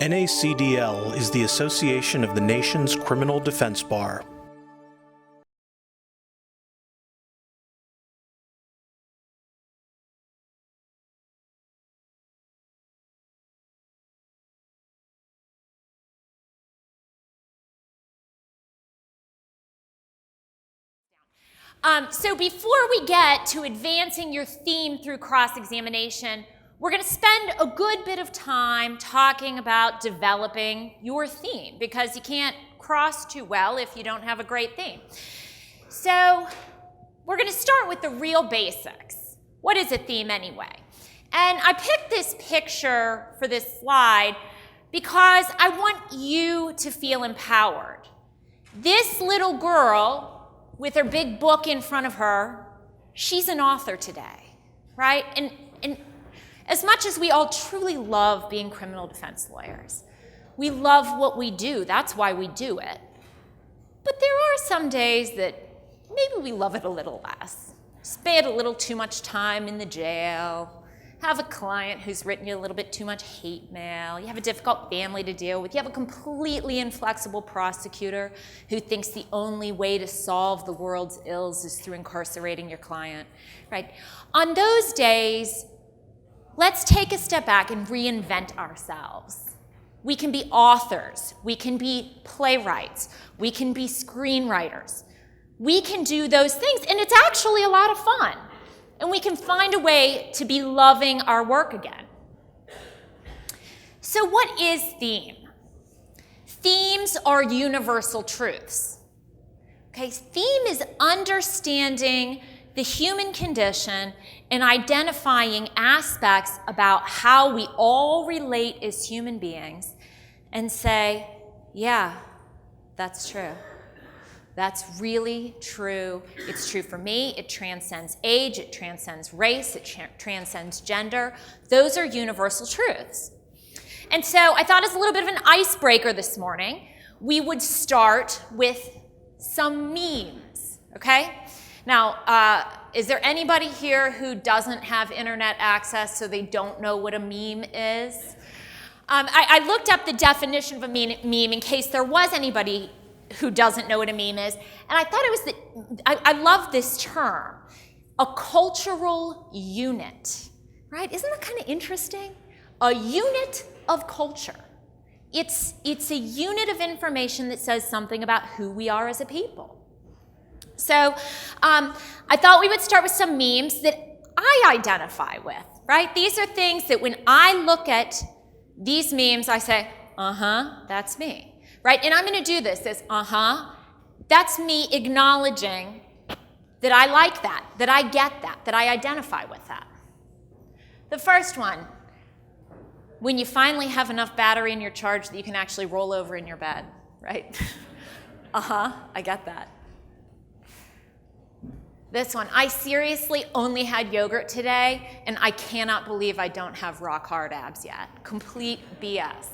NACDL is the association of the nation's criminal defense bar. So before we get to advancing your theme through cross-examination, we're going to spend a good bit of time talking about developing your theme, because you can't cross too well if you don't have a great theme. So we're going to start with the real basics. What is a theme anyway? And I picked this picture for this slide because I want you to feel empowered. This little girl with her big book in front of her, she's an author today, right? And as much as we all truly love being criminal defense lawyers, we love what we do, that's why we do it. But there are some days that maybe we love it a little less. Spend a little too much time in the jail, have a client who's written you a little bit too much hate mail, you have a difficult family to deal with, you have a completely inflexible prosecutor who thinks the only way to solve the world's ills is through incarcerating your client, right? On those days, let's take a step back and reinvent ourselves. We can be authors, we can be playwrights, we can be screenwriters. We can do those things, and it's actually a lot of fun. And we can find a way to be loving our work again. So what is theme? Themes are universal truths. Okay, theme is understanding the human condition and identifying aspects about how we all relate as human beings and say, yeah, that's true. That's really true. It's true for me. It transcends age. It transcends race. It transcends gender. Those are universal truths. And so I thought as a little bit of an icebreaker this morning, we would start with some memes, okay? Now, is there anybody here who doesn't have internet access so they don't know what a meme is? I looked up the definition of a meme in case there was anybody who doesn't know what a meme is, and I thought it was I love this term, a cultural unit, right? Isn't that kind of interesting? A unit of culture. It's a unit of information that says something about who we are as a people. So I thought we would start with some memes that I identify with, right? These are things that when I look at these memes, I say, that's me. Right, and I'm going to do this as, that's me acknowledging that I like that I get that I identify with that. The first one, when you finally have enough battery in your charge that you can actually roll over in your bed, right? I get that. This one, I seriously only had yogurt today, and I cannot believe I don't have rock hard abs yet. Complete BS.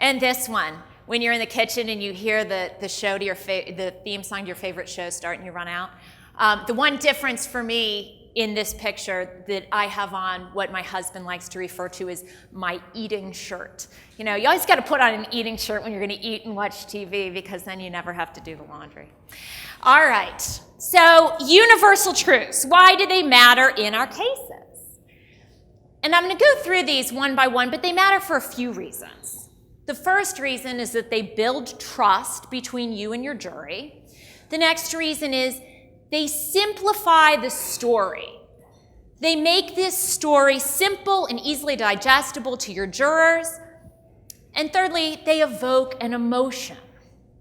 And this one, when you're in the kitchen and you hear the show to the theme song to your favorite show start and you run out. The one difference for me in this picture that I have on what my husband likes to refer to as my eating shirt. You know, you always got to put on an eating shirt when you're going to eat and watch TV because then you never have to do the laundry. All right, so universal truths. Why do they matter in our cases? And I'm going to go through these one by one, but they matter for a few reasons. The first reason is that they build trust between you and your jury. The next reason is they simplify the story. They make this story simple and easily digestible to your jurors. And thirdly, they evoke an emotion.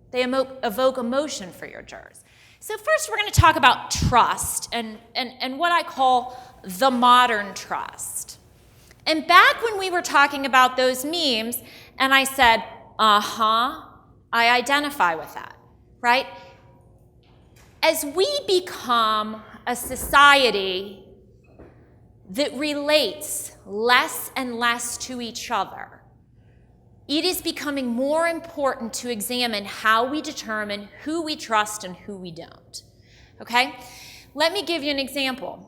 They evoke emotion for your jurors. So first we're going to talk about trust and what I call the modern trust. And back when we were talking about those memes, and I said, I identify with that, right? As we become a society that relates less and less to each other, it is becoming more important to examine how we determine who we trust and who we don't, okay? Let me give you an example.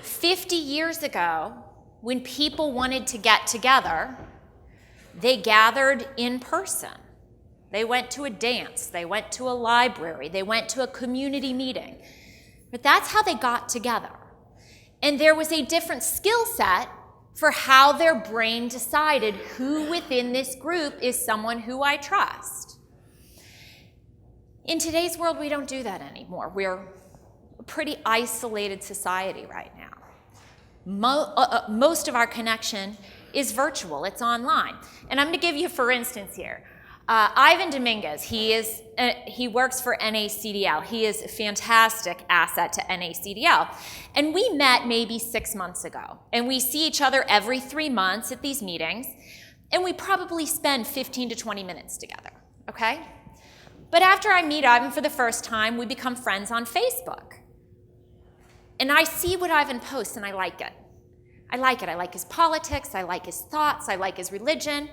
50 years ago, when people wanted to get together, they gathered in person. They went to a dance, they went to a library, they went to a community meeting. But that's how they got together. And there was a different skill set for how their brain decided who within this group is someone who I trust. In today's world, we don't do that anymore. We're a pretty isolated society right now. Most of our connection is virtual, it's online. And I'm going to give you, for instance here, Ivan Dominguez, he works for NACDL. He is a fantastic asset to NACDL. And we met maybe 6 months ago. And we see each other every 3 months at these meetings. And we probably spend 15 to 20 minutes together, okay? But after I meet Ivan for the first time, we become friends on Facebook. And I see what Ivan posts, and I like it. I like it. I like his politics. I like his thoughts. I like his religion.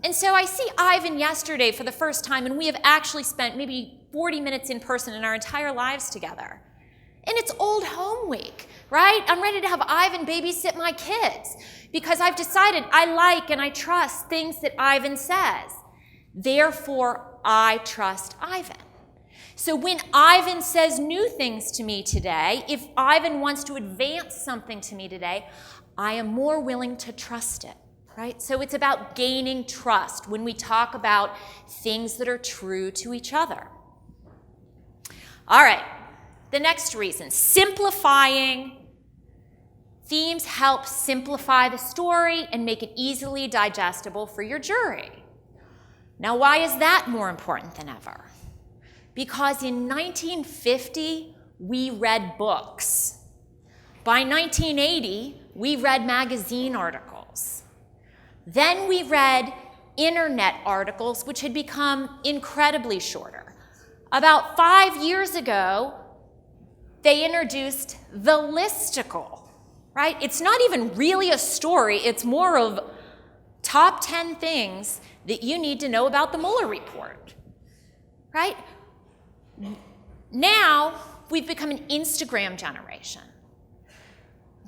And so I see Ivan yesterday for the first time, and we have actually spent maybe 40 minutes in person in our entire lives together. And it's Old Home Week, right? I'm ready to have Ivan babysit my kids because I've decided I like and I trust things that Ivan says. Therefore, I trust Ivan. So when Ivan says new things to me today, if Ivan wants to advance something to me today, I am more willing to trust it. Right? So it's about gaining trust when we talk about things that are true to each other. All right, the next reason, simplifying. Themes help simplify the story and make it easily digestible for your jury. Now, why is that more important than ever? Because in 1950, we read books. By 1980, we read magazine articles. Then we read internet articles, which had become incredibly shorter. About 5 years ago, they introduced the listicle, right? It's not even really a story. It's more of top 10 things that you need to know about the Mueller report, right? Now, we've become an Instagram generation,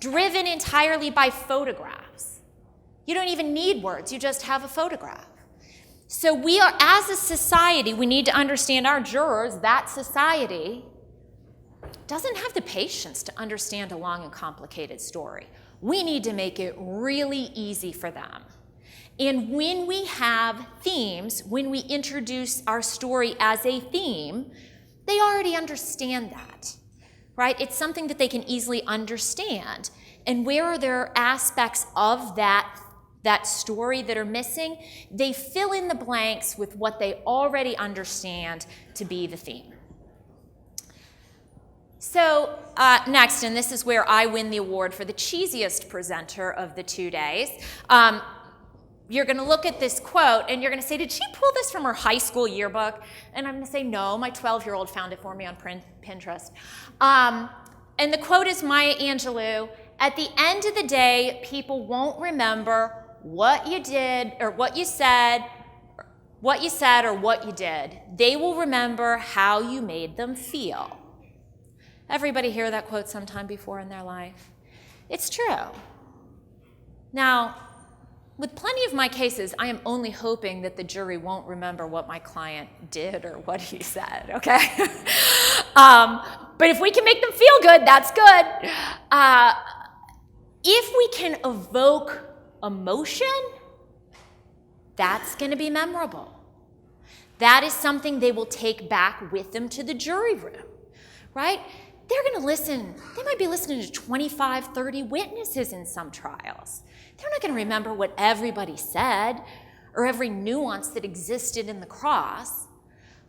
driven entirely by photographs. You don't even need words, you just have a photograph. So we are, as a society, we need to understand our jurors, that society doesn't have the patience to understand a long and complicated story. We need to make it really easy for them. And when we have themes, when we introduce our story as a theme, they already understand that, right? It's something that they can easily understand. And where are there aspects of that story that are missing, they fill in the blanks with what they already understand to be the theme. So next, and this is where I win the award for the cheesiest presenter of the 2 days, you're going to look at this quote and you're going to say, did she pull this from her high school yearbook? And I'm going to say, no, my 12-year-old found it for me on Pinterest. And the quote is Maya Angelou, at the end of the day, people won't remember what you did or what you said or what you did. They will remember how you made them feel. Everybody hear that quote sometime before in their life? It's true. Now, with plenty of my cases, I am only hoping that the jury won't remember what my client did or what he said, okay? But if we can make them feel good, that's good. If we can evoke emotion, that's going to be memorable. That is something they will take back with them to the jury room, right? They're going to listen. They might be listening to 25, 30 witnesses in some trials. They're not going to remember what everybody said or every nuance that existed in the cross.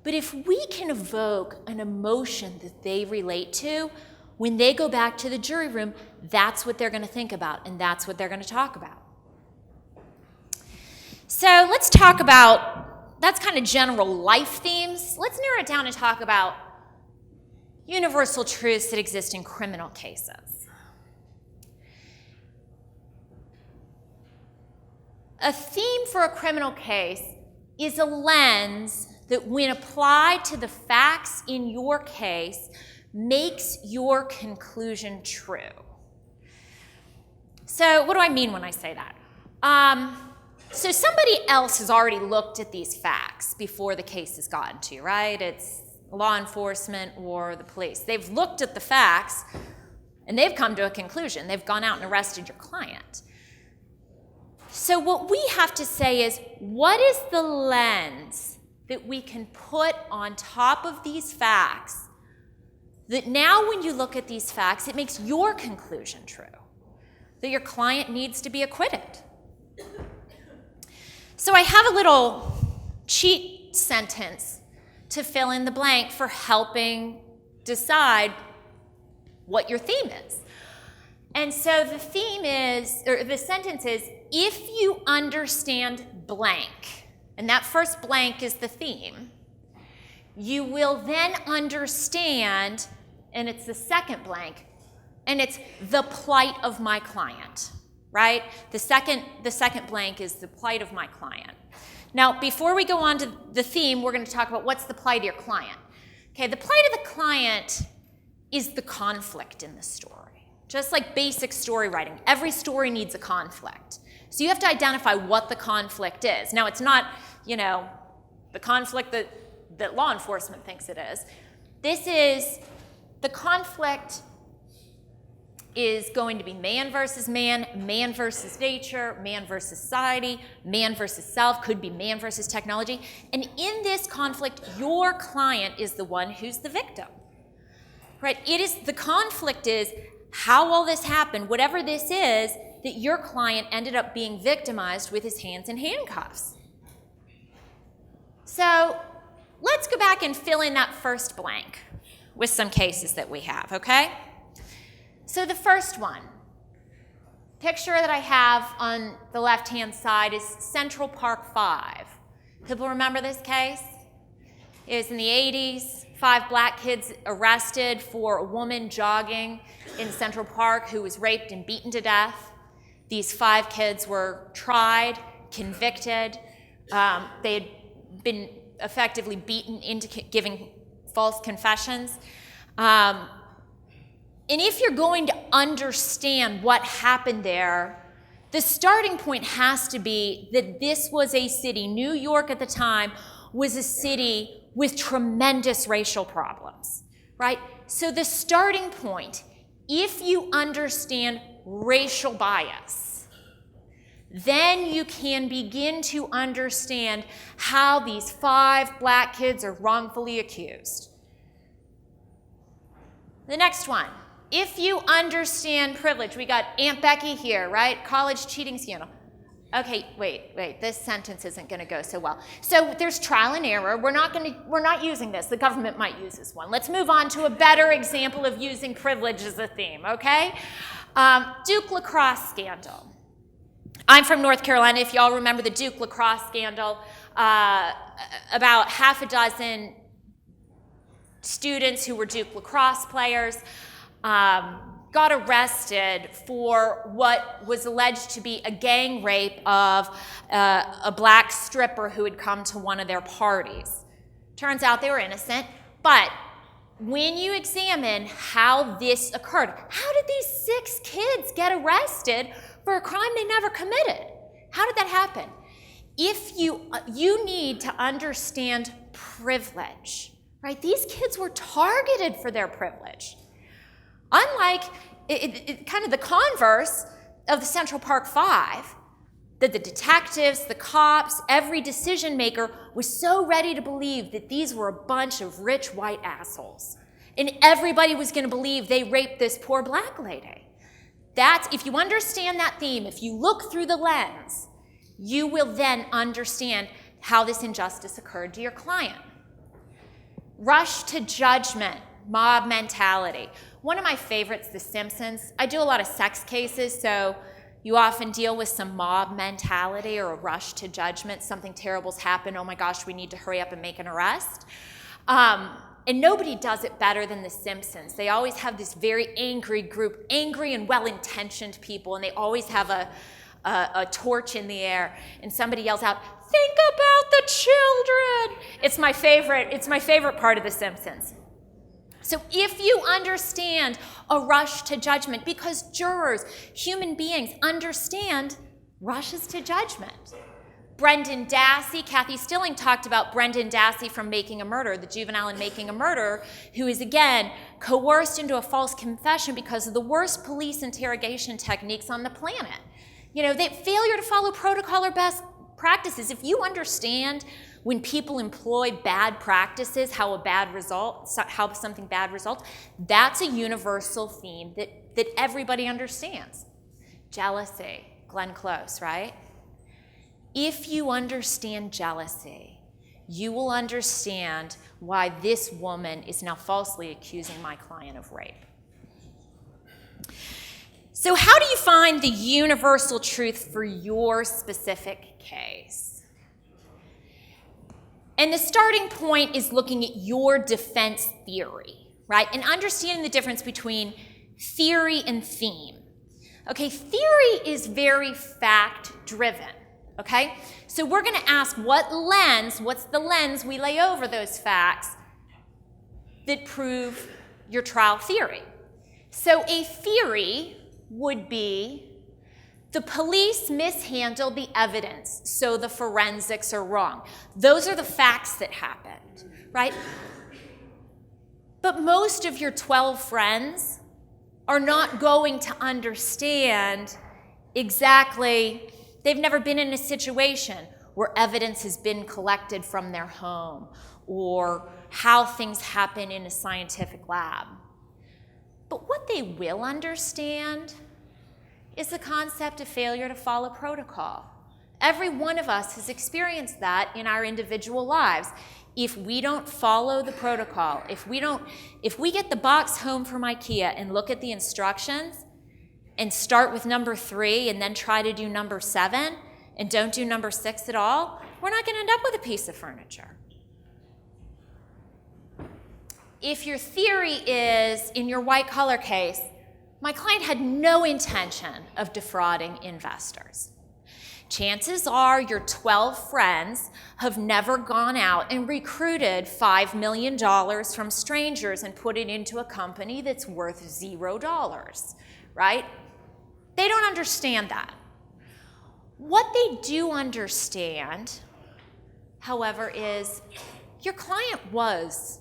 But if we can evoke an emotion that they relate to, when they go back to the jury room, that's what they're going to think about, and that's what they're going to talk about. So let's talk about, that's kind of general life themes. Let's narrow it down and talk about universal truths that exist in criminal cases. A theme for a criminal case is a lens that, when applied to the facts in your case, makes your conclusion true. So what do I mean when I say that? So somebody else has already looked at these facts before the case has gotten to you, right? It's law enforcement or the police. They've looked at the facts and they've come to a conclusion. They've gone out and arrested your client. So what we have to say is, what is the lens that we can put on top of these facts that now when you look at these facts, it makes your conclusion true, that your client needs to be acquitted? So I have a little cheat sentence to fill in the blank for helping decide what your theme is. And so the theme is, or the sentence is, if you understand blank, and that first blank is the theme, you will then understand, and it's the second blank, and it's the plight of my client, right? The second blank is the plight of my client. Now, before we go on to the theme, we're going to talk about what's the plight of your client. Okay, the plight of the client is the conflict in the story. Just like basic story writing, every story needs a conflict. So you have to identify what the conflict is. Now, it's not, the conflict that law enforcement thinks it is. The conflict is going to be man versus man versus nature, man versus society, man versus self, could be man versus technology. And in this conflict, your client is the one who's the victim, right? The conflict is how all this happened, whatever this is, that your client ended up being victimized with his hands in handcuffs. So let's go back and fill in that first blank with some cases that we have, okay? So the first one, picture that I have on the left-hand side is Central Park 5. People remember this case? It was in the 80s. 5 black kids arrested for a woman jogging in Central Park who was raped and beaten to death. These 5 kids were tried, convicted. They had been effectively beaten into giving false confessions. And if you're going to understand what happened there, the starting point has to be that this was a city, New York at the time, was a city with tremendous racial problems, right? So the starting point, if you understand racial bias, then you can begin to understand how these 5 black kids are wrongfully accused. The next one, if you understand privilege, we got Aunt Becky here, right? College cheating scandal. Okay, wait, this sentence isn't going to go so well. So there's trial and error. We're not using this. The government might use this one. Let's move on to a better example of using privilege as a theme, okay? Duke lacrosse scandal. I'm from North Carolina. If y'all remember the Duke lacrosse scandal, about half a dozen students who were Duke lacrosse players got arrested for what was alleged to be a gang rape of a black stripper who had come to one of their parties. Turns out they were innocent, but when you examine how this occurred, how did these 6 kids get arrested for a crime they never committed? How did that happen? If you need to understand privilege, right? These kids were targeted for their privilege. Unlike kind of the converse of the Central Park 5, that the detectives, the cops, every decision maker was so ready to believe that these were a bunch of rich white assholes. And everybody was going to believe they raped this poor black lady. If you understand that theme, if you look through the lens, you will then understand how this injustice occurred to your client. Rush to judgment, mob mentality. One of my favorites, The Simpsons. I do a lot of sex cases, so you often deal with some mob mentality or a rush to judgment. Something terrible's happened. Oh my gosh, we need to hurry up and make an arrest. And nobody does it better than The Simpsons. They always have this very angry group, angry and well-intentioned people, and they always have a torch in the air, and somebody yells out, "Think about the children!" It's my favorite part of The Simpsons. So if you understand a rush to judgment, because jurors, human beings, understand rushes to judgment. Brendan Dassey, Kathy Stilling talked about Brendan Dassey from Making a Murder, the juvenile in Making a Murder, who is, again, coerced into a false confession because of the worst police interrogation techniques on the planet. The failure to follow protocol or best practices. If you understand when people employ bad practices, how something bad results, that's a universal theme that everybody understands. Jealousy, Glenn Close, right? If you understand jealousy, you will understand why this woman is now falsely accusing my client of rape. So how do you find the universal truth for your specific case? And the starting point is looking at your defense theory, right? And understanding the difference between theory and theme. Okay, theory is very fact-driven. Okay? So we're going to ask what's the lens we lay over those facts that prove your trial theory. So a theory would be the police mishandled the evidence, so the forensics are wrong. Those are the facts that happened, right? But most of your 12 friends are not going to understand exactly. They've never been in a situation where evidence has been collected from their home or how things happen in a scientific lab. But what they will understand is the concept of failure to follow protocol. Every one of us has experienced that in our individual lives. If we don't follow the protocol, if we get the box home from IKEA and look at the instructions, and start with number 3 and then try to do number 7 and don't do number 6 at all, we're not going to end up with a piece of furniture. If your theory is, in your white collar case, my client had no intention of defrauding investors, chances are your 12 friends have never gone out and recruited $5 million from strangers and put it into a company that's worth $0, right? They don't understand that. What they do understand, however, is your client was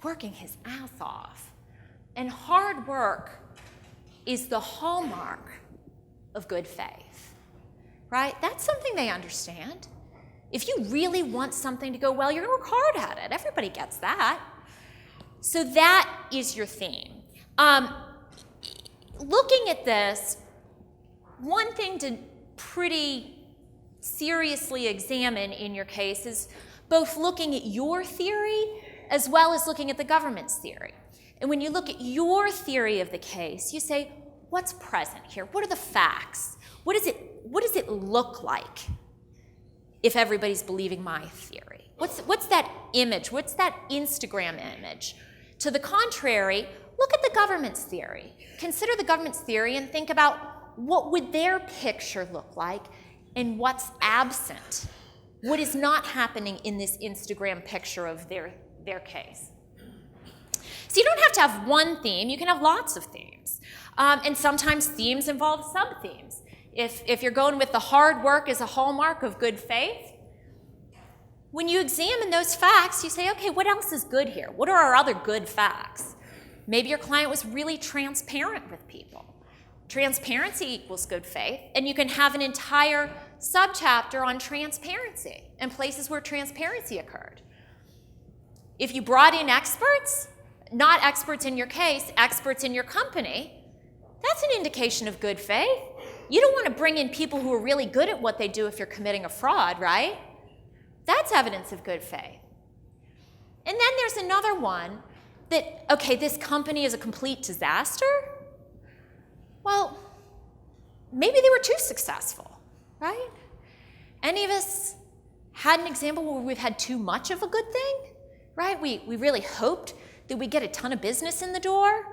working his ass off. And hard work is the hallmark of good faith, right? That's something they understand. If you really want something to go well, you're going to work hard at it. Everybody gets that. So that is your theme. Looking at this, one thing to pretty seriously examine in your case is both looking at your theory as well as looking at the government's theory. And when you look at your theory of the case, you say, what's present here? What are the facts? What does it look like if everybody's believing my theory? What's that image? What's that Instagram image? To the contrary, look at the government's theory. Consider the government's theory and think about what would their picture look like and what's absent. What is not happening in this Instagram picture of their case. So you don't have to have one theme, you can have lots of themes. And sometimes themes involve sub-themes. If you're going with the hard work as a hallmark of good faith, when you examine those facts, you say, okay, what else is good here? What are our other good facts? Maybe your client was really transparent with people. Transparency equals good faith, and you can have an entire subchapter on transparency and places where transparency occurred. If you brought in experts, not experts in your case, experts in your company, that's an indication of good faith. You don't want to bring in people who are really good at what they do if you're committing a fraud, right? That's evidence of good faith. And then there's another one that, okay, this company is a complete disaster. Well, maybe they were too successful, right? Any of us had an example where we've had too much of a good thing, right? We really hoped that we'd get a ton of business in the door,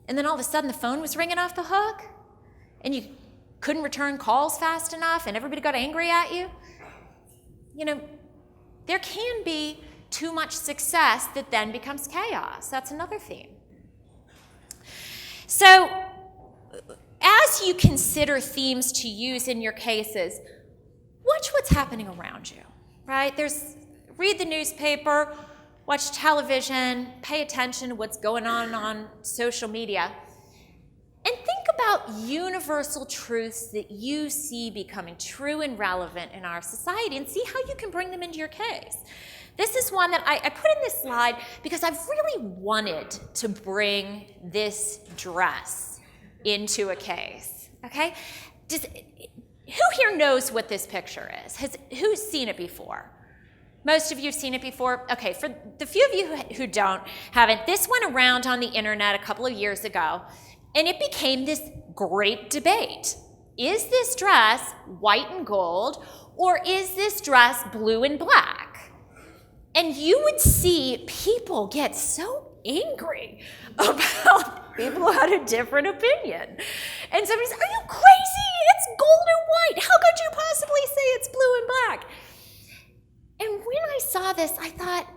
and then all of a sudden the phone was ringing off the hook, and you couldn't return calls fast enough, and everybody got angry at you. You know, there can be too much success that then becomes chaos. That's another theme. So as you consider themes to use in your cases, watch what's happening around you, right? Read the newspaper, watch television, pay attention to what's going on social media, and think about universal truths that you see becoming true and relevant in our society and see how you can bring them into your case. This is one that I put in this slide because I've really wanted to bring this dress into a case, okay? Who here knows what this picture is? Who's seen it before? Most of you have seen it before? Okay, for the few of you who haven't, this went around on the internet a couple of years ago, and it became this great debate. Is this dress white and gold, or is this dress blue and black? And you would see people get so angry about people who had a different opinion. And somebody says, are you crazy? It's gold and white. How could you possibly say it's blue and black? And when I saw this, I thought,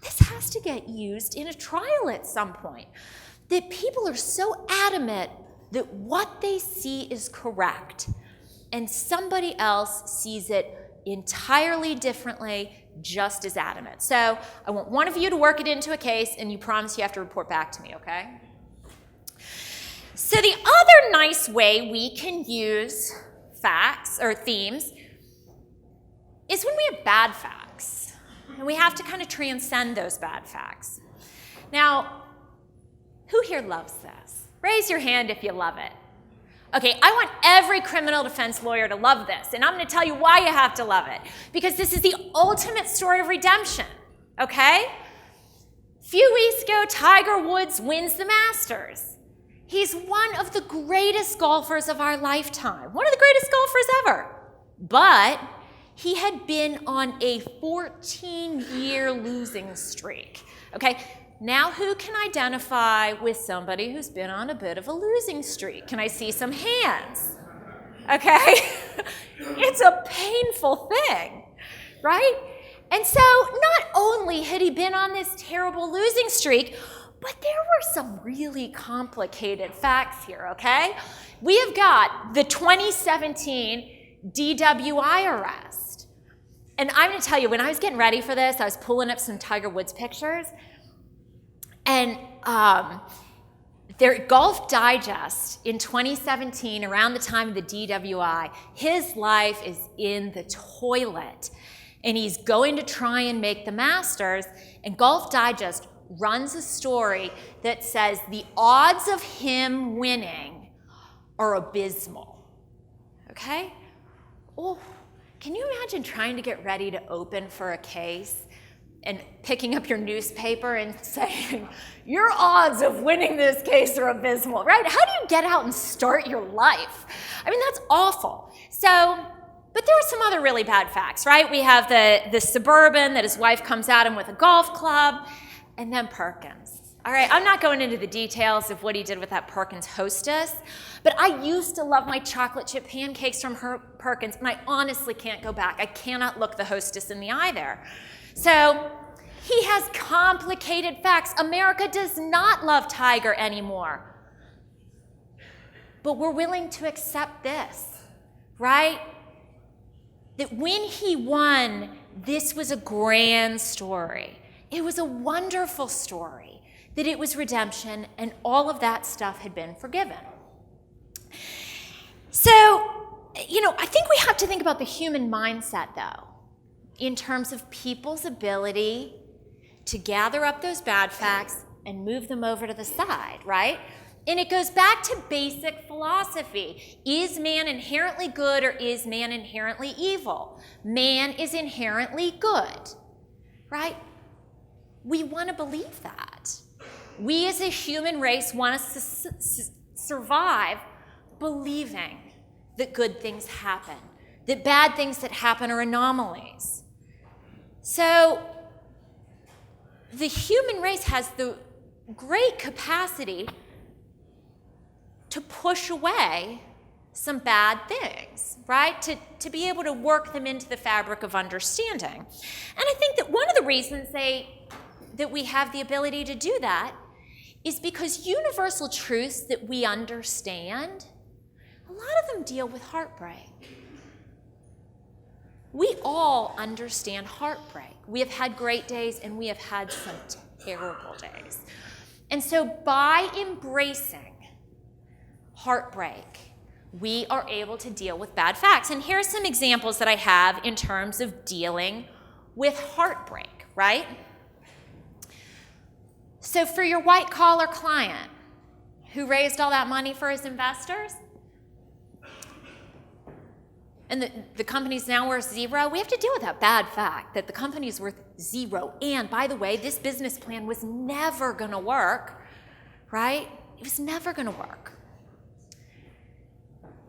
this has to get used in a trial at some point. That people are so adamant that what they see is correct, and somebody else sees it entirely differently, just as adamant. So I want one of you to work it into a case, and you promise you have to report back to me, okay? So the other nice way we can use facts or themes is when we have bad facts, and we have to kind of transcend those bad facts. Now, who here loves this? Raise your hand if you love it. Okay, I want every criminal defense lawyer to love this, and I'm going to tell you why you have to love it. Because this is the ultimate story of redemption, okay? A few weeks ago, Tiger Woods wins the Masters. He's one of the greatest golfers of our lifetime, one of the greatest golfers ever. But he had been on a 14-year losing streak, okay? Now, who can identify with somebody who's been on a bit of a losing streak? Can I see some hands? Okay? It's a painful thing, right? And so not only had he been on this terrible losing streak, but there were some really complicated facts here, okay? We have got the 2017 DWI arrest. And I'm going to tell you, when I was getting ready for this, I was pulling up some Tiger Woods pictures. And their Golf Digest in 2017, around the time of the DWI, his life is in the toilet. And he's going to try and make the Masters. And Golf Digest runs a story that says the odds of him winning are abysmal. Okay? Oh, can you imagine trying to get ready to open for a case and picking up your newspaper and saying, your odds of winning this case are abysmal, right? How do you get out and start your life? I mean, that's awful. So, but there were some other really bad facts, right? We have the Suburban that his wife comes at him with a golf club, and then Perkins. All right, I'm not going into the details of what he did with that Perkins Hostess, but I used to love my chocolate chip pancakes from Perkins, and I honestly can't go back. I cannot look the Hostess in the eye there. So he has complicated facts. America does not love Tiger anymore. But we're willing to accept this, right? That when he won, this was a grand story. It was a wonderful story. That it was redemption, and all of that stuff had been forgiven. So, I think we have to think about the human mindset, though, in terms of people's ability to gather up those bad facts and move them over to the side, right? And it goes back to basic philosophy. Is man inherently good, or is man inherently evil? Man is inherently good, right? We want to believe that. We as a human race want to survive believing that good things happen, that bad things that happen are anomalies. So the human race has the great capacity to push away some bad things, right? To be able to work them into the fabric of understanding. And I think that one of the reasons that we have the ability to do that is because universal truths that we understand, a lot of them deal with heartbreak. We all understand heartbreak. We have had great days and we have had some terrible days. And so by embracing heartbreak, we are able to deal with bad facts. And here are some examples that I have in terms of dealing with heartbreak, right? So for your white-collar client who raised all that money for his investors, and the company's now worth zero, we have to deal with that bad fact that the company's worth zero. And by the way, this business plan was never going to work, right? It was never going to work.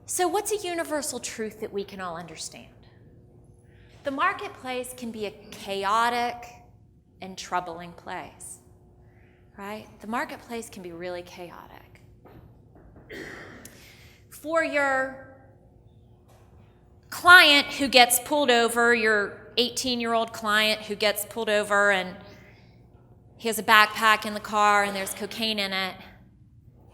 So what's a universal truth that we can all understand? The marketplace can be a chaotic and troubling place, right? The marketplace can be really chaotic. For your client who gets pulled over, your 18-year-old client who gets pulled over and he has a backpack in the car and there's cocaine in it,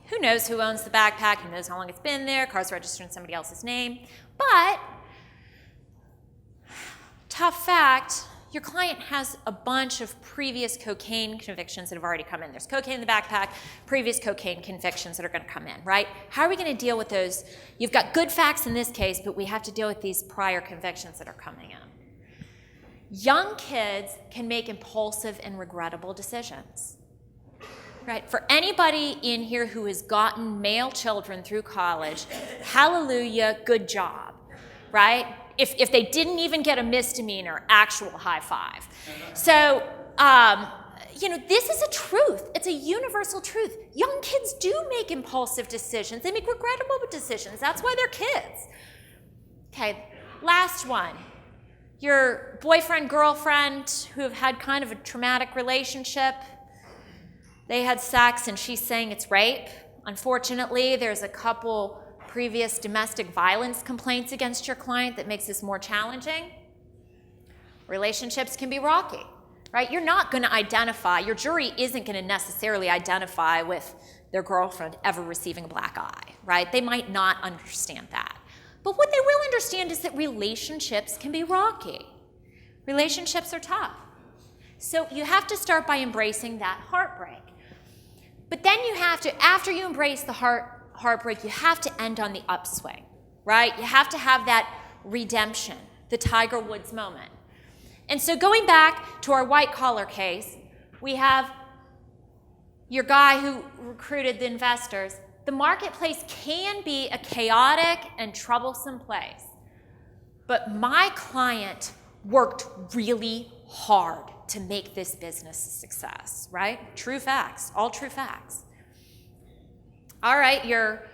who knows who owns the backpack, who knows how long it's been there, car's registered in somebody else's name. But, tough fact, your client has a bunch of previous cocaine convictions that have already come in. There's cocaine in the backpack, previous cocaine convictions that are going to come in, right? How are we going to deal with those? You've got good facts in this case, but we have to deal with these prior convictions that are coming in. Young kids can make impulsive and regrettable decisions. Right? For anybody in here who has gotten male children through college, hallelujah, good job, right? If they didn't even get a misdemeanor, actual high five. So, this is a truth. It's a universal truth. Young kids do make impulsive decisions. They make regrettable decisions. That's why they're kids. Okay, last one. Your boyfriend, girlfriend who have had kind of a traumatic relationship, they had sex and she's saying it's rape. Unfortunately, there's a couple previous domestic violence complaints against your client that makes this more challenging. Relationships can be rocky, right? You're not going to identify, your jury isn't going to necessarily identify with their girlfriend ever receiving a black eye, right? They might not understand that. But what they will understand is that relationships can be rocky. Relationships are tough. So you have to start by embracing that heartbreak. But then you have to, after you embrace the heartbreak, you have to end on the upswing, right? You have to have that redemption, the Tiger Woods moment. And so going back to our white-collar case, we have your guy who recruited the investors. The marketplace can be a chaotic and troublesome place. But my client worked really hard to make this business a success, right? True facts, all true facts. All right, your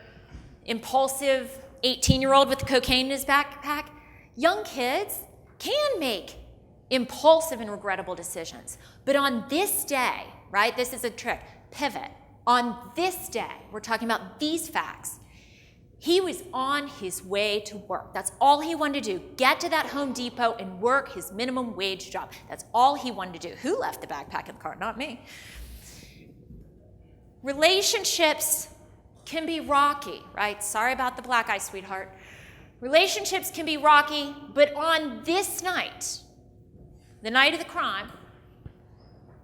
impulsive 18-year-old with cocaine in his backpack, young kids can make impulsive and regrettable decisions. But on this day, right, this is a trick, pivot. On this day, we're talking about these facts. He was on his way to work. That's all he wanted to do. Get to that Home Depot and work his minimum wage job. That's all he wanted to do. Who left the backpack in the car? Not me. Relationships can be rocky, right? Sorry about the black eye, sweetheart. Relationships can be rocky, but on this night, the night of the crime,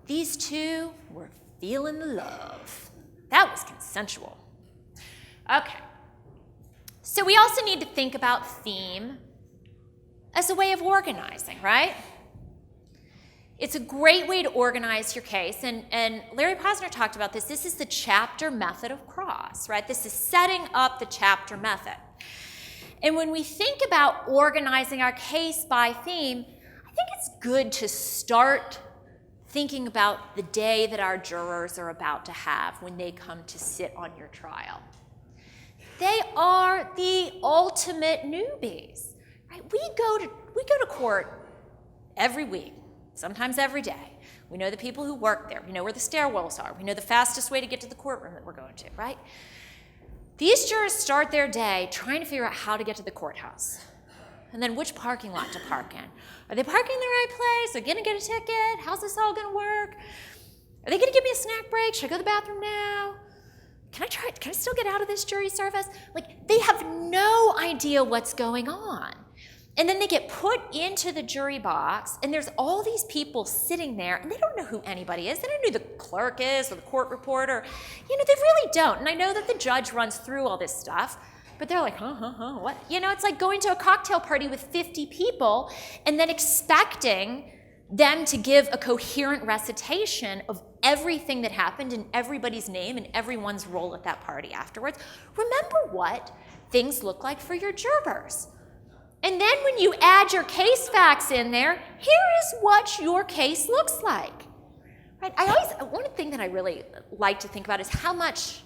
these two were feeling the love. That was consensual. Okay. So we also need to think about theme as a way of organizing, right? It's a great way to organize your case, and Larry Posner talked about this. This is the chapter method of cross, right? This is setting up the chapter method. And when we think about organizing our case by theme, I think it's good to start thinking about the day that our jurors are about to have when they come to sit on your trial. They are the ultimate newbies, right? We go to court every week, sometimes every day. We know the people who work there. We know where the stairwells are. We know the fastest way to get to the courtroom that we're going to, right? These jurors start their day trying to figure out how to get to the courthouse. And then which parking lot to park in. Are they parking in the right place? Are they going to get a ticket? How's this all going to work? Are they going to give me a snack break? Should I go to the bathroom now? Can I still get out of this jury service? Like, they have no idea what's going on. And then they get put into the jury box, and there's all these people sitting there, and they don't know who anybody is. They don't know who the clerk is or the court reporter. They really don't. And I know that the judge runs through all this stuff, but they're like, what? It's like going to a cocktail party with 50 people and then expecting them to give a coherent recitation of everything that happened in everybody's name and everyone's role at that party afterwards. Remember what things look like for your jurors. And then when you add your case facts in there, here is what your case looks like. Right? One thing that I really like to think about is how much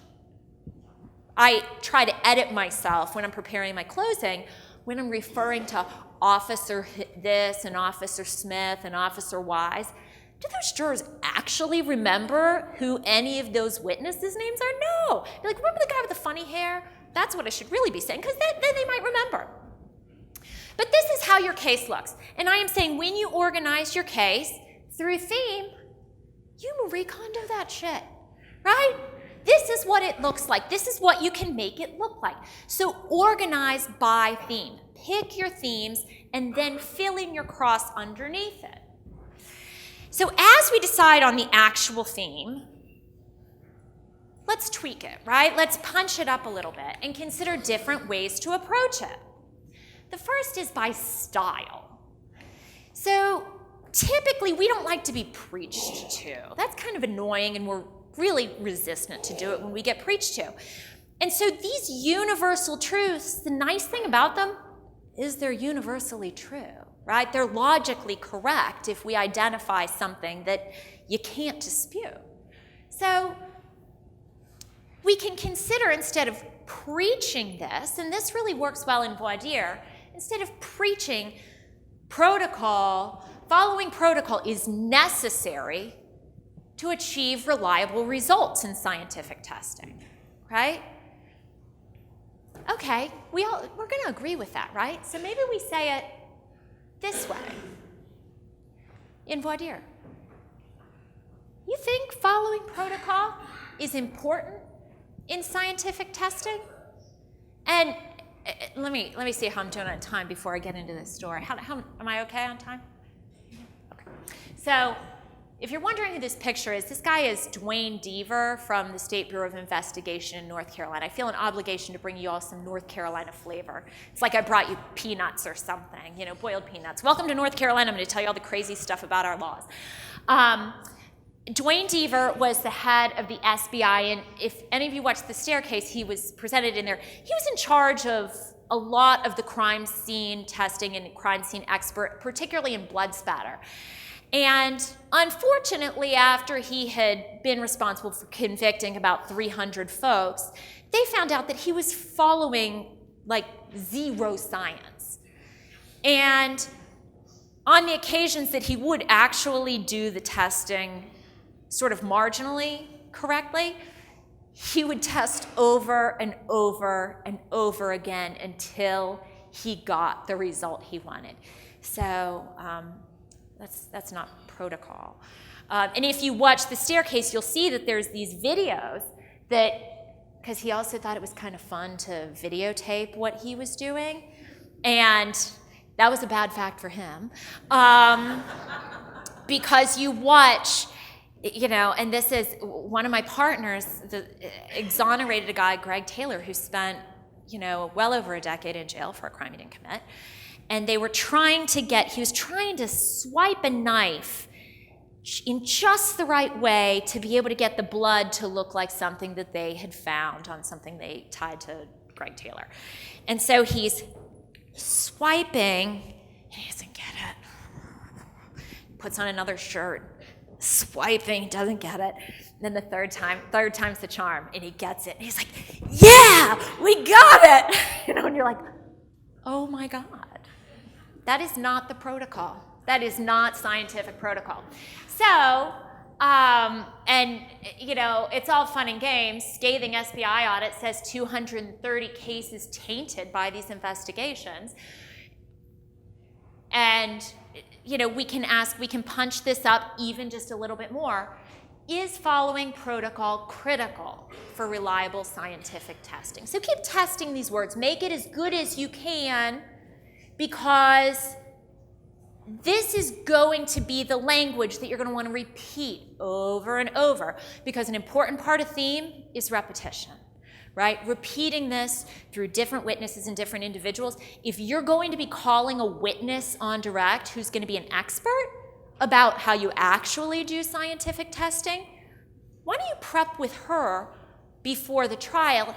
I try to edit myself when I'm preparing my closing, when I'm referring to Officer this and Officer Smith and Officer Wise. Do those jurors actually remember who any of those witnesses' names are? No. They're like, remember the guy with the funny hair? That's what I should really be saying, because then they might remember. But this is how your case looks. And I am saying when you organize your case through theme, you Marie Kondo that shit, right? This is what it looks like. This is what you can make it look like. So organize by theme. Pick your themes and then fill in your cross underneath it. So as we decide on the actual theme, let's tweak it, right? Let's punch it up a little bit and consider different ways to approach it. The first is by style. So typically we don't like to be preached to. That's kind of annoying, and we're really resistant to do it when we get preached to. And so these universal truths, the nice thing about them is they're universally true, right? They're logically correct if we identify something that you can't dispute. So we can consider, instead of preaching this, and this really works well in voir dire, instead of preaching protocol, following protocol is necessary to achieve reliable results in scientific testing, right? Okay, we're going to agree with that, right? So maybe we say it this way in voir dire. You think following protocol is important in scientific testing? And let me see how I'm doing on time before I get into this story. How am I okay on time? Okay. So if you're wondering who this picture is, this guy is Dwayne Deaver from the State Bureau of Investigation in North Carolina. I feel an obligation to bring you all some North Carolina flavor. It's like I brought you peanuts or something, boiled peanuts. Welcome to North Carolina. I'm going to tell you all the crazy stuff about our laws. Dwayne Deaver was the head of the SBI, and if any of you watched The Staircase, he was presented in there. He was in charge of a lot of the crime scene testing and crime scene expert, particularly in blood spatter. And unfortunately, after he had been responsible for convicting about 300 folks, they found out that he was following like zero science. And on the occasions that he would actually do the testing sort of marginally correctly, he would test over and over and over again until he got the result he wanted. So that's not protocol. And if you watch The Staircase, you'll see that there's these videos that, because he also thought it was kind of fun to videotape what he was doing, and that was a bad fact for him, because you watch, and this is one of my partners, exonerated a guy, Greg Taylor, who spent, well over a decade in jail for a crime he didn't commit. And he was trying to swipe a knife in just the right way to be able to get the blood to look like something that they had found on something they tied to Greg Taylor. And so he's swiping, and he doesn't get it. Puts on another shirt, swiping, doesn't get it. And then the third time's the charm, and he gets it. And he's like, yeah, we got it. And you're like, oh my God. That is not the protocol. That is not scientific protocol. So And, you know, it's all fun and games. Scathing SBI audit says 230 cases tainted by these investigations. And, you know, we can punch this up even just a little bit more. Is following protocol critical for reliable scientific testing? So keep testing these words. Make it as good as you can, because this is going to be the language that you're going to want to repeat over and over, because an important part of theme is repetition, right? Repeating this through different witnesses and different individuals. If you're going to be calling a witness on direct who's going to be an expert about how you actually do scientific testing, why don't you prep with her before the trial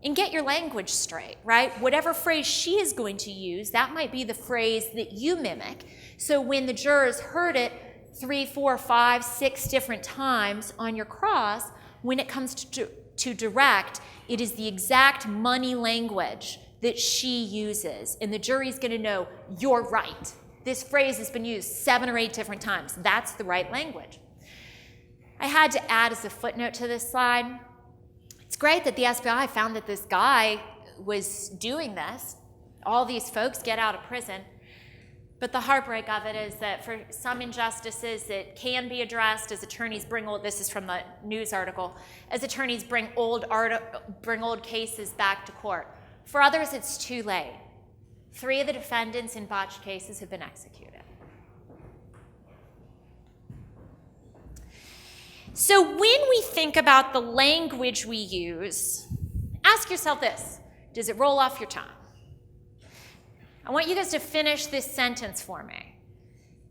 and get your language straight, right? Whatever phrase she is going to use, that might be the phrase that you mimic. So when the jurors heard it 3, 4, 5, 6 different times on your cross, when it comes to direct, it is the exact money language that she uses. And the jury's going to know, you're right. This phrase has been used 7 or 8 different times. That's the right language. I had to add as a footnote to this slide, it's great that the SBI found that this guy was doing this. All these folks get out of prison. But the heartbreak of it is that for some injustices that can be addressed as attorneys bring old, this is from the news article, as attorneys bring old cases back to court. For others, it's too late. 3 of the defendants in botched cases have been executed. So when we think about the language we use, ask yourself this: does it roll off your tongue? I want you guys to finish this sentence for me.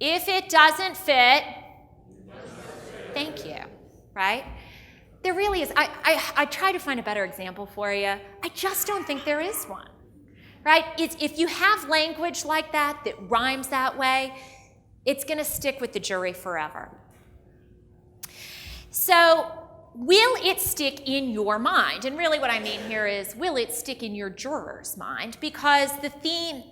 If it doesn't fit, thank you, right? There really is. I try to find a better example for you. I just don't think there is one. Right? If you have language like that rhymes that way, it's going to stick with the jury forever. So, will it stick in your mind? And really what I mean here is, will it stick in your juror's mind? Because the theme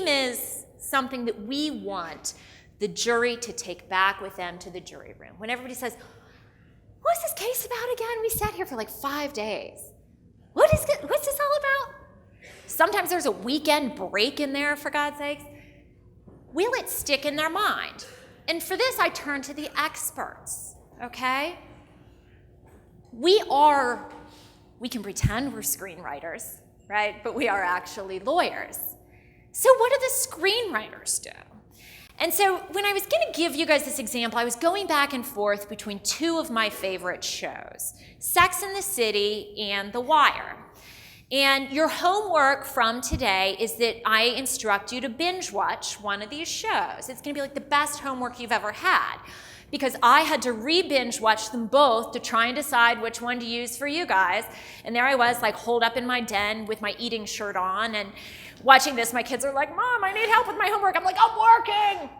is something that we want the jury to take back with them to the jury room. When everybody says, what's this case about again? We sat here for like 5 days. What's this all about? Sometimes there's a weekend break in there, for God's sakes. Will it stick in their mind? And for this, I turn to the experts, okay? We can pretend we're screenwriters, right? But we are actually lawyers. So what do the screenwriters do? And so when I was going to give you guys this example, I was going back and forth between 2 of my favorite shows, Sex and the City and The Wire. And your homework from today is that I instruct you to binge watch one of these shows. It's going to be like the best homework you've ever had, because I had to re-binge watch them both to try and decide which one to use for you guys. And there I was, like, holed up in my den with my eating shirt on and watching this. My kids are like, Mom, I need help with my homework. I'm like, I'm working.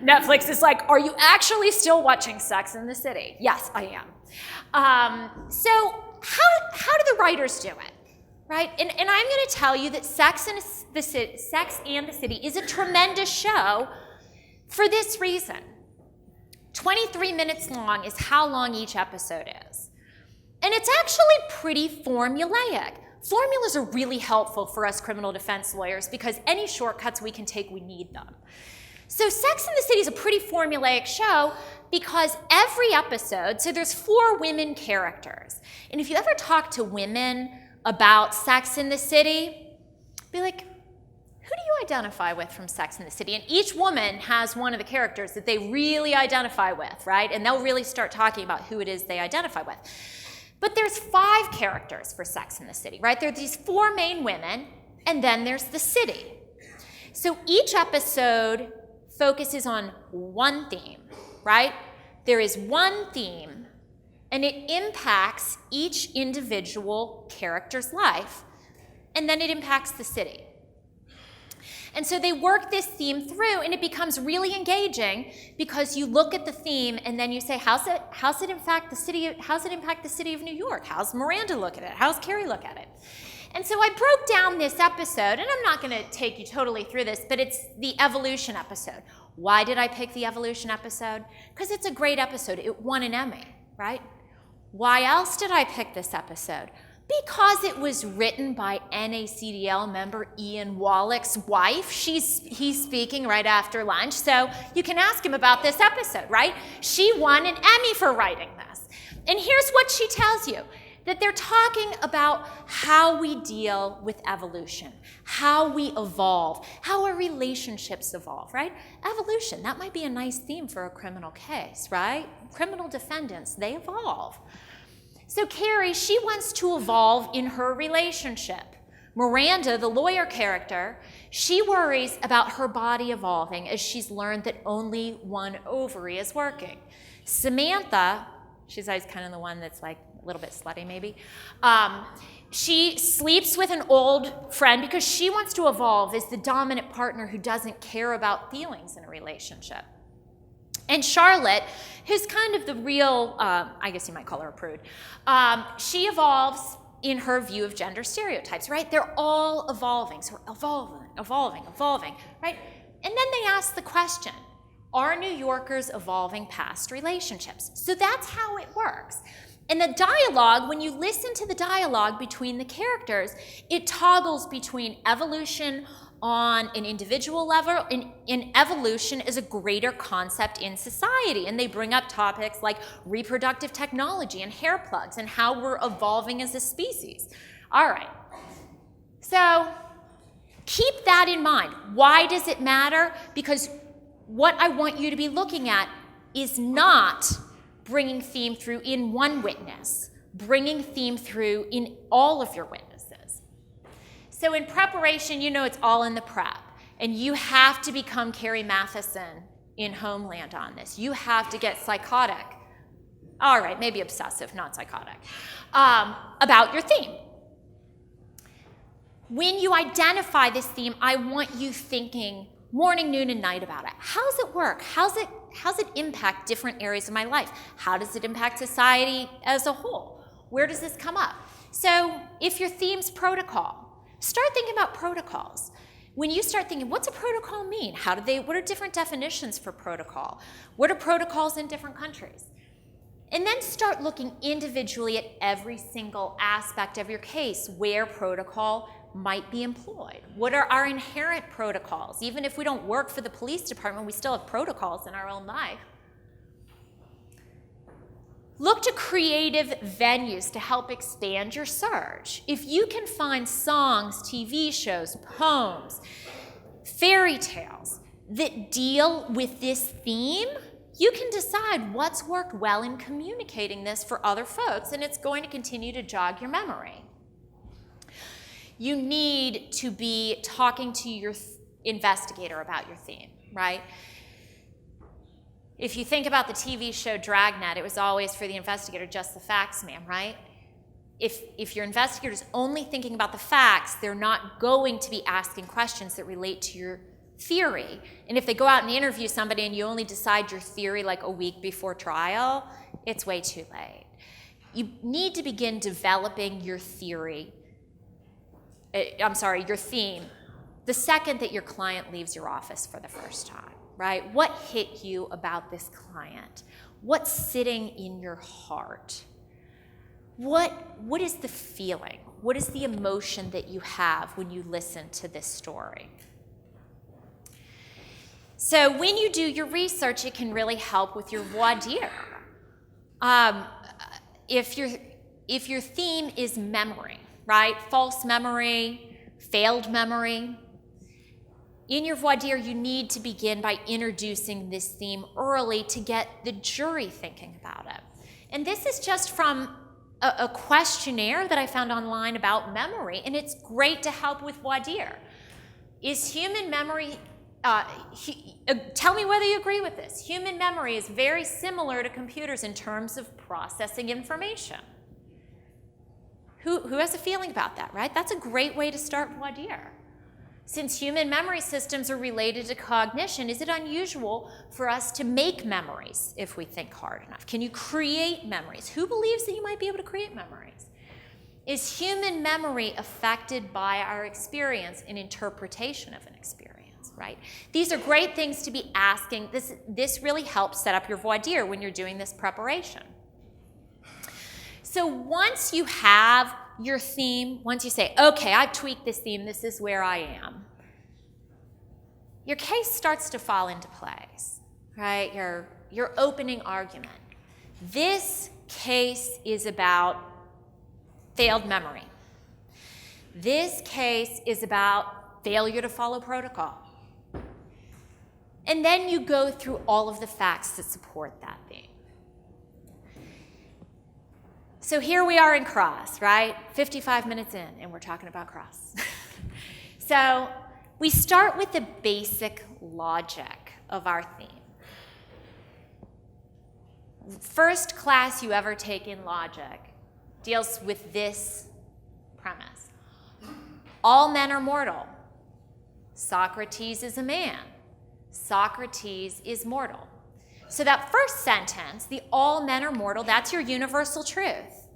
Netflix is like, are you actually still watching Sex and the City? Yes, I am. So how do the writers do it, right? And I'm going to tell you that Sex and the City is a tremendous show for this reason. 23 minutes long is how long each episode is. And it's actually pretty formulaic. Formulas are really helpful for us criminal defense lawyers because any shortcuts we can take, we need them. So Sex and the City is a pretty formulaic show because every episode, so there's 4 women characters. And if you ever talk to women about Sex and the City, be like, who do you identify with from Sex and the City? And each woman has one of the characters that they really identify with, right? And they'll really start talking about who it is they identify with. But there's 5 characters for Sex and the City, right? There are these 4 main women, and then there's the city. So each episode focuses on one theme, right? There is one theme, and it impacts each individual character's life, and then it impacts the city. And so they work this theme through, and it becomes really engaging because you look at the theme and then you say, how's it impact the city of New York? How's Miranda look at it? How's Carrie look at it? And so I broke down this episode, and I'm not going to take you totally through this, but it's the evolution episode. Why did I pick the evolution episode? Because it's a great episode. It won an Emmy, right? Why else did I pick this episode? Because it was written by NACDL member Ian Wallach's wife. He's speaking right after lunch, so you can ask him about this episode, right? She won an Emmy for writing this. And here's what she tells you, that they're talking about how we deal with evolution, how we evolve, how our relationships evolve, right? Evolution, that might be a nice theme for a criminal case, right? Criminal defendants, they evolve. So Carrie, she wants to evolve in her relationship. Miranda, the lawyer character, she worries about her body evolving as she's learned that only one ovary is working. Samantha, she's always kind of the one that's like a little bit slutty maybe, she sleeps with an old friend because she wants to evolve as the dominant partner who doesn't care about feelings in a relationship. And Charlotte, who's kind of the real, I guess you might call her a prude, she evolves in her view of gender stereotypes, right? They're all evolving, so we're evolving, right? And then they ask the question, are New Yorkers evolving past relationships? So that's how it works. And the dialogue, when you listen to the dialogue between the characters, it toggles between evolution on an individual level, and evolution is a greater concept in society. And they bring up topics like reproductive technology and hair plugs and how we're evolving as a species. All right, so keep that in mind. Why does it matter? Because what I want you to be looking at is not bringing theme through in one witness, bringing theme through in all of your witnesses. So in preparation, you know it's all in the prep, and you have to become Carrie Matheson in Homeland on this. You have to get psychotic, all right, maybe obsessive, not psychotic, about your theme. When you identify this theme, I want you thinking morning, noon, and night about it. How does it work? How's it impact different areas of my life? How does it impact society as a whole? Where does this come up? So if your theme's protocol, start thinking about protocols. When you start thinking, what's a protocol mean? What are different definitions for protocol? What are protocols in different countries? And then start looking individually at every single aspect of your case where protocol might be employed. What are our inherent protocols? Even if we don't work for the police department, we still have protocols in our own life. Look to creative venues to help expand your search. If you can find songs, TV shows, poems, fairy tales that deal with this theme, you can decide what's worked well in communicating this for other folks, and it's going to continue to jog your memory. You need to be talking to your investigator about your theme, right? If you think about the TV show Dragnet, it was always for the investigator, just the facts, ma'am, right? If your investigator's only thinking about the facts, they're not going to be asking questions that relate to your theory. And if they go out and interview somebody and you only decide your theory like a week before trial, it's way too late. You need to begin developing your theory, your theme, the second that your client leaves your office for the first time. Right? What hit you about this client? What's sitting in your heart? What is the feeling? What is the emotion that you have when you listen to this story? So when you do your research, it can really help with your voir dire. If your theme is memory, right? False memory, failed memory, in your voir dire, you need to begin by introducing this theme early to get the jury thinking about it. And this is just from a questionnaire that I found online about memory, and it's great to help with voir dire. Is human memory, tell me whether you agree with this, human memory is very similar to computers in terms of processing information. Who has a feeling about that, right? That's a great way to start voir dire. Since human memory systems are related to cognition, is it unusual for us to make memories if we think hard enough? Can you create memories? Who believes that you might be able to create memories? Is human memory affected by our experience and interpretation of an experience? right? These are great things to be asking. This really helps set up your voir dire when you're doing this preparation. So once you have your theme, once you say, okay, I've tweaked this theme, this is where I am, your case starts to fall into place, right? Your opening argument. This case is about failed memory. This case is about failure to follow protocol. And then you go through all of the facts that support that theme. So here we are in cross, right? 55 minutes in, and we're talking about cross. So we start with the basic logic of our theme. First class you ever take in logic deals with this premise. All men are mortal. Socrates is a man. Socrates is mortal. So that first sentence, the all men are mortal, that's your universal truth.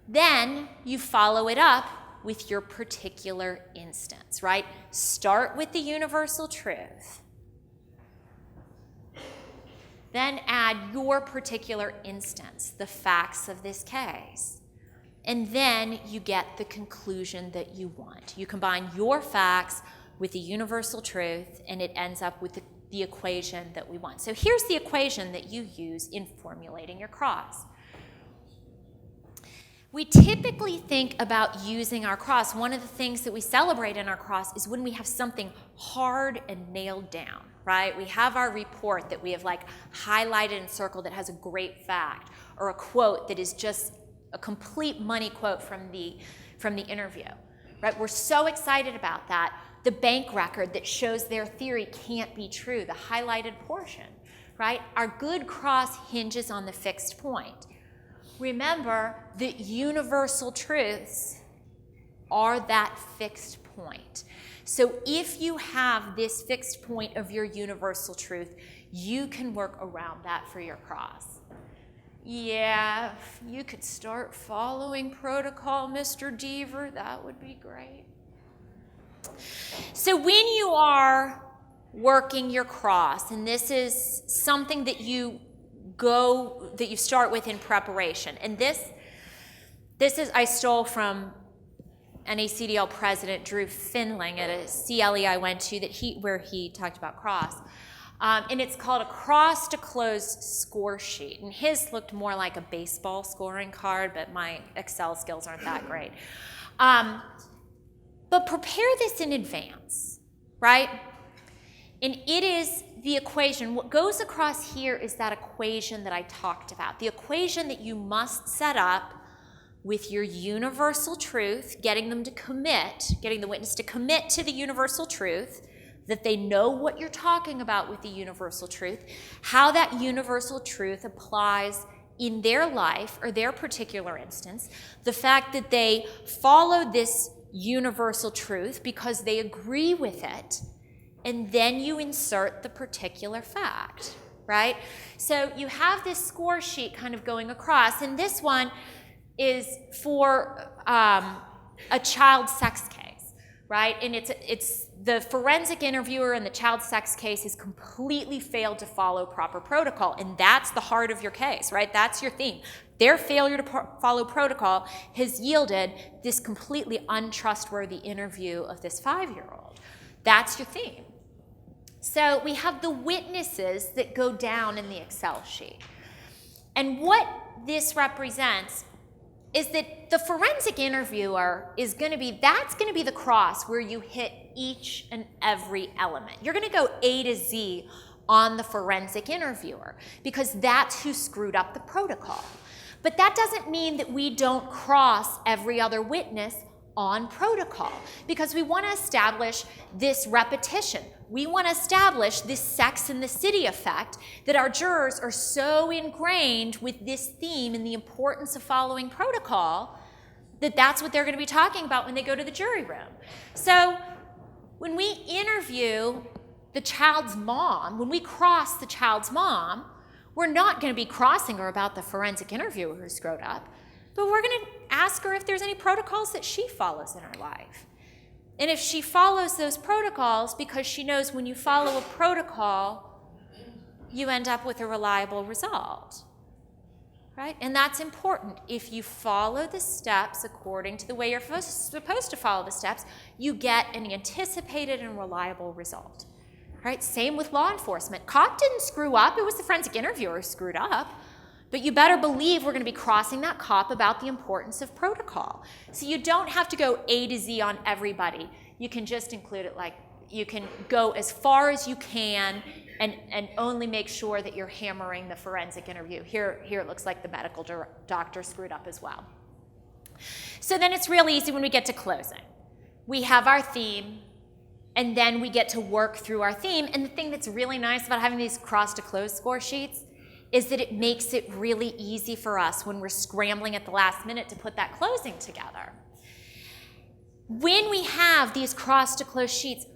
Then you follow it up with your particular instance, right? Start with the universal truth. Then add your particular instance, the facts of this case. And then you get the conclusion that you want. You combine your facts with the universal truth, and it ends up with the equation that we want. So here's the equation that you use in formulating your cross. We typically think about using our cross. One of the things that we celebrate in our cross is when we have something hard and nailed down, right? We have our report that we have like highlighted and circled that has a great fact, or a quote that is just a complete money quote from the interview, right? We're so excited about that. The bank record that shows their theory can't be true, the highlighted portion, right? Our good cross hinges on the fixed point. Remember that universal truths are that fixed point. So if you have this fixed point of your universal truth, you can work around that for your cross. Yeah, if you could start following protocol, Mr. Deaver, that would be great. So when you are working your cross, and this is something that you start with in preparation, and this is I stole from NACDL president Drew Finling at a CLE I went to where he talked about cross, and it's called a cross to close score sheet, and his looked more like a baseball scoring card, but my Excel skills aren't that great. But prepare this in advance, right? And it is the equation. What goes across here is that equation that I talked about, the equation that you must set up with your universal truth, getting the witness to commit to the universal truth, that they know what you're talking about with the universal truth, how that universal truth applies in their life or their particular instance, the fact that they follow this universal truth because they agree with it, and then you insert the particular fact, right? So you have this score sheet kind of going across, and this one is for a child sex case, right? And it's the forensic interviewer in the child sex case has completely failed to follow proper protocol, and that's the heart of your case, right? That's your theme. Their failure to follow protocol has yielded this completely untrustworthy interview of this 5-year-old. That's your theme. So we have the witnesses that go down in the Excel sheet. And what this represents is that the forensic interviewer is going to be the cross where you hit each and every element. You're going to go A to Z on the forensic interviewer because that's who screwed up the protocol. But that doesn't mean that we don't cross every other witness on protocol because we want to establish this repetition. We want to establish this Sex and the City effect, that our jurors are so ingrained with this theme and the importance of following protocol that that's what they're going to be talking about when they go to the jury room. So when we interview the child's mom, when we cross the child's mom, we're not going to be crossing her about the forensic interviewer who screwed up, but we're going to ask her if there's any protocols that she follows in her life. And if she follows those protocols, because she knows when you follow a protocol, you end up with a reliable result. Right? And that's important. If you follow the steps according to the way you're supposed to follow the steps, you get an anticipated and reliable result. Right? Same with law enforcement. Cop didn't screw up. It was the forensic interviewer who screwed up. But you better believe we're going to be crossing that cop about the importance of protocol. So you don't have to go A to Z on everybody. You can just include it like you can go as far as you can and only make sure that you're hammering the forensic interview. Here it looks like the medical doctor screwed up as well. So then it's real easy when we get to closing. We have our theme, and then we get to work through our theme. And the thing that's really nice about having these cross to close score sheets is that it makes it really easy for us when we're scrambling at the last minute to put that closing together. When we have these cross to close sheets,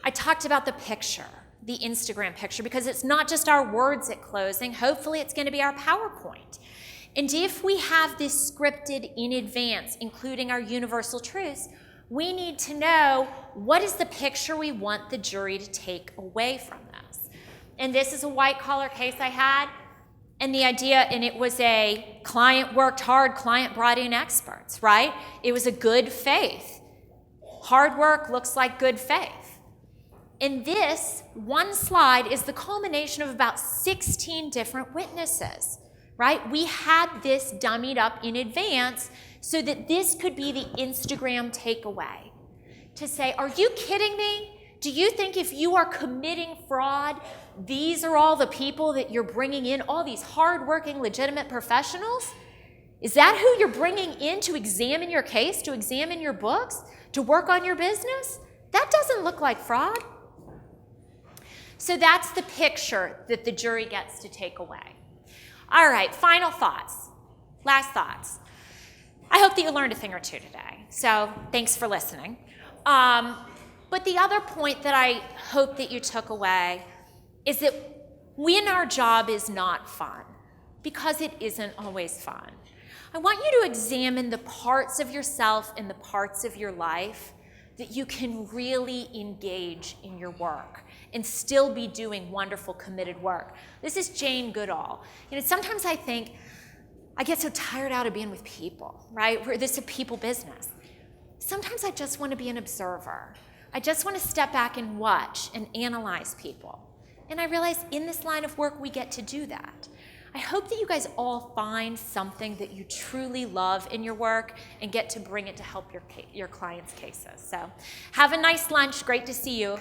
I talked about the picture, the Instagram picture, because it's not just our words at closing. Hopefully it's going to be our PowerPoint. And if we have this scripted in advance, including our universal truths, we need to know what is the picture we want the jury to take away from this. And this is a white collar case I had. And the idea, and it was a client worked hard, client brought in experts, right? It was a good faith. Hard work looks like good faith. And this one slide is the culmination of about 16 different witnesses, right? We had this dummied up in advance so that this could be the Instagram takeaway. To say, are you kidding me? Do you think if you are committing fraud, these are all the people that you're bringing in, all these hardworking, legitimate professionals? Is that who you're bringing in to examine your case, to examine your books, to work on your business? That doesn't look like fraud. So that's the picture that the jury gets to take away. All right, final thoughts, last thoughts. I hope that you learned a thing or two today, so thanks for listening. But the other point that I hope that you took away is that when our job is not fun, because it isn't always fun, I want you to examine the parts of yourself and the parts of your life that you can really engage in your work and still be doing wonderful, committed work. This is Jane Goodall. You know, sometimes I think, I get so tired out of being with people, right? This is a people business. Sometimes I just want to be an observer. I just want to step back and watch and analyze people. And I realize in this line of work, we get to do that. I hope that you guys all find something that you truly love in your work and get to bring it to help your clients' cases. So have a nice lunch. Great to see you.